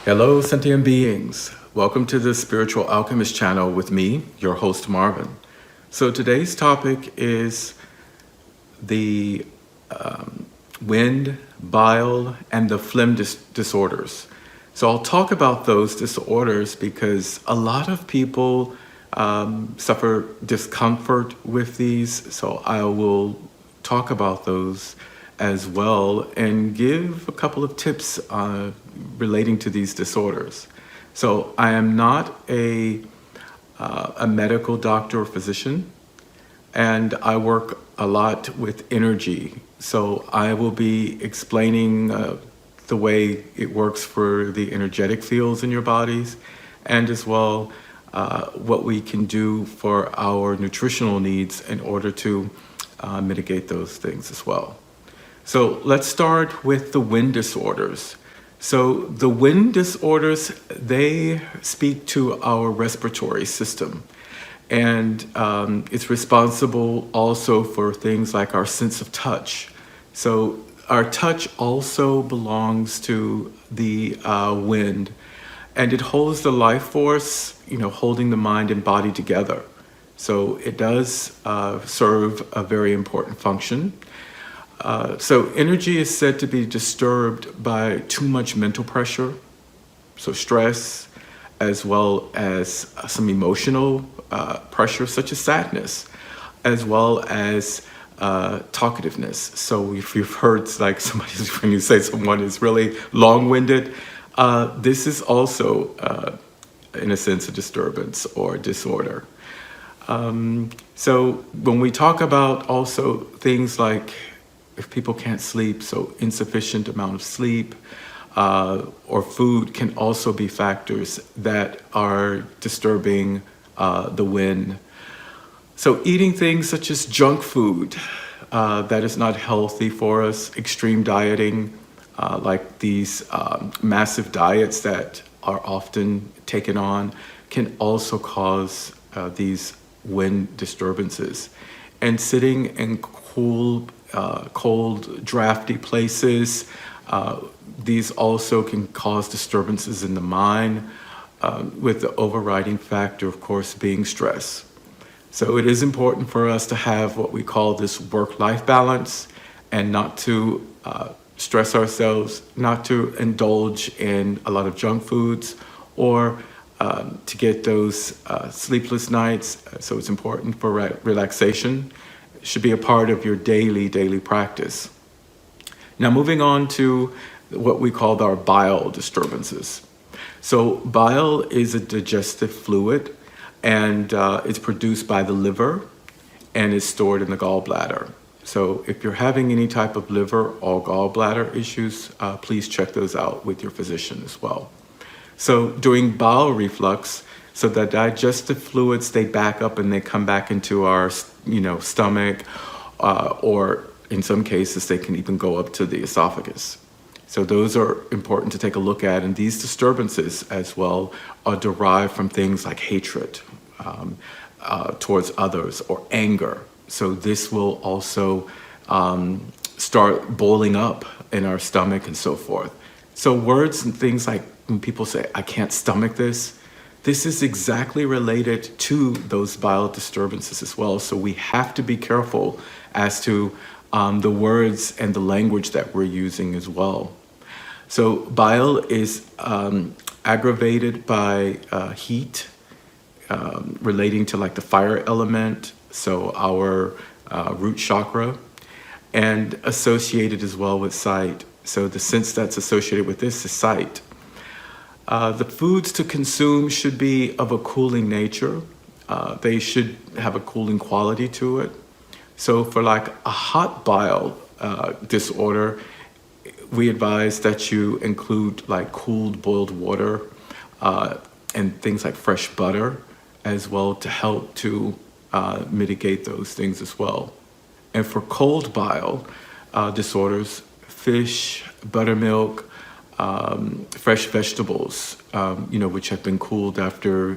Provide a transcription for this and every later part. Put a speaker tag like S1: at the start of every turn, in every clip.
S1: Hello, sentient beings. Welcome to the Spiritual Alchemist channel with me, your host, Marvin. So today's topic is the wind, bile, and the phlegm disorders. So I'll talk about those disorders because a lot of people suffer discomfort with these. So I will talk about those as well and give a couple of tips relating to these disorders. So I am not a medical doctor or physician, and I work a lot with energy. So I will be explaining the way it works for the energetic fields in your bodies, and as well what we can do for our nutritional needs in order to mitigate those things as well. So let's start with the wind disorders. So the wind disorders, they speak to our respiratory system. And it's responsible also for things like our sense of touch. So our touch also belongs to the wind, and it holds the life force, holding the mind and body together. So it does serve a very important function. So energy is said to be disturbed by too much mental pressure, so stress, as well as some emotional pressure such as sadness, as well as talkativeness. So if you've heard like when you say someone is really long-winded, this is also in a sense a disturbance or disorder. So when we talk about also things like if people can't sleep, so insufficient amount of sleep or food can also be factors that are disturbing the wind. So eating things such as junk food that is not healthy for us, extreme dieting, like these massive diets that are often taken on can also cause these wind disturbances. And sitting in cold, drafty places, these also can cause disturbances in the mind, with the overriding factor, of course, being stress. So it is important for us to have what we call this work-life balance and not to stress ourselves, not to indulge in a lot of junk foods or to get those sleepless nights. So it's important for relaxation. It should be a part of your daily practice. Now moving on to what we call our bile disturbances. So bile is a digestive fluid, and it's produced by the liver and is stored in the gallbladder. So if you're having any type of liver or gallbladder issues, please check those out with your physician as well. So during bile reflux, so the digestive fluids, they back up and they come back into our stomach, or in some cases they can even go up to the esophagus. So those are important to take a look at, and these disturbances as well are derived from things like hatred towards others or anger. So this will also start boiling up in our stomach and so forth. So words and things like when people say, I can't stomach this, this is exactly related to those bile disturbances as well. So we have to be careful as to the words and the language that we're using as well. So bile is aggravated by heat relating to like the fire element, so our root chakra, and associated as well with sight. So the sense that's associated with this is sight. The foods to consume should be of a cooling nature. They should have a cooling quality to it. So for like a hot bile disorder, we advise that you include like cooled boiled water and things like fresh butter as well to help to mitigate those things as well. And for cold bile disorders, fish, buttermilk, fresh vegetables, which have been cooled after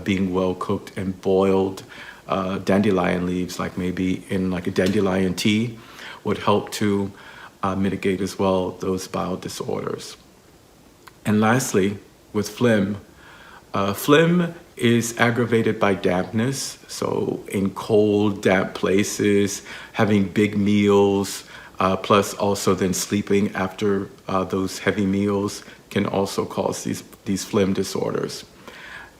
S1: being well cooked and boiled, dandelion leaves, like maybe in like a dandelion tea, would help to mitigate as well those bile disorders. And lastly, with phlegm. Phlegm is aggravated by dampness. So in cold, damp places, having big meals, plus also then sleeping after those heavy meals can also cause these phlegm disorders.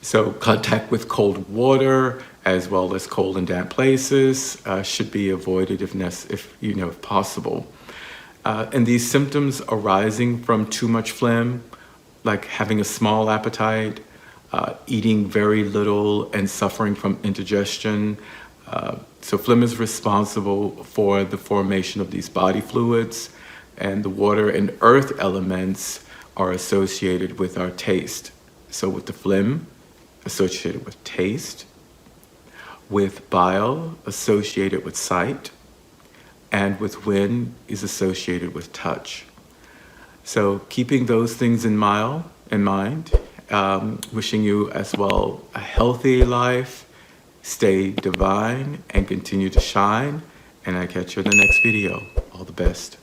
S1: So contact with cold water as well as cold and damp places should be avoided if possible. And these symptoms arising from too much phlegm, like having a small appetite, eating very little, and suffering from indigestion. So phlegm is responsible for the formation of these body fluids, and the water and earth elements are associated with our taste. So with the phlegm, associated with taste, with bile, associated with sight, and with wind is associated with touch. So keeping those things in mind, wishing you as well a healthy life, stay divine, and continue to shine. And I catch you in the next video. All the best.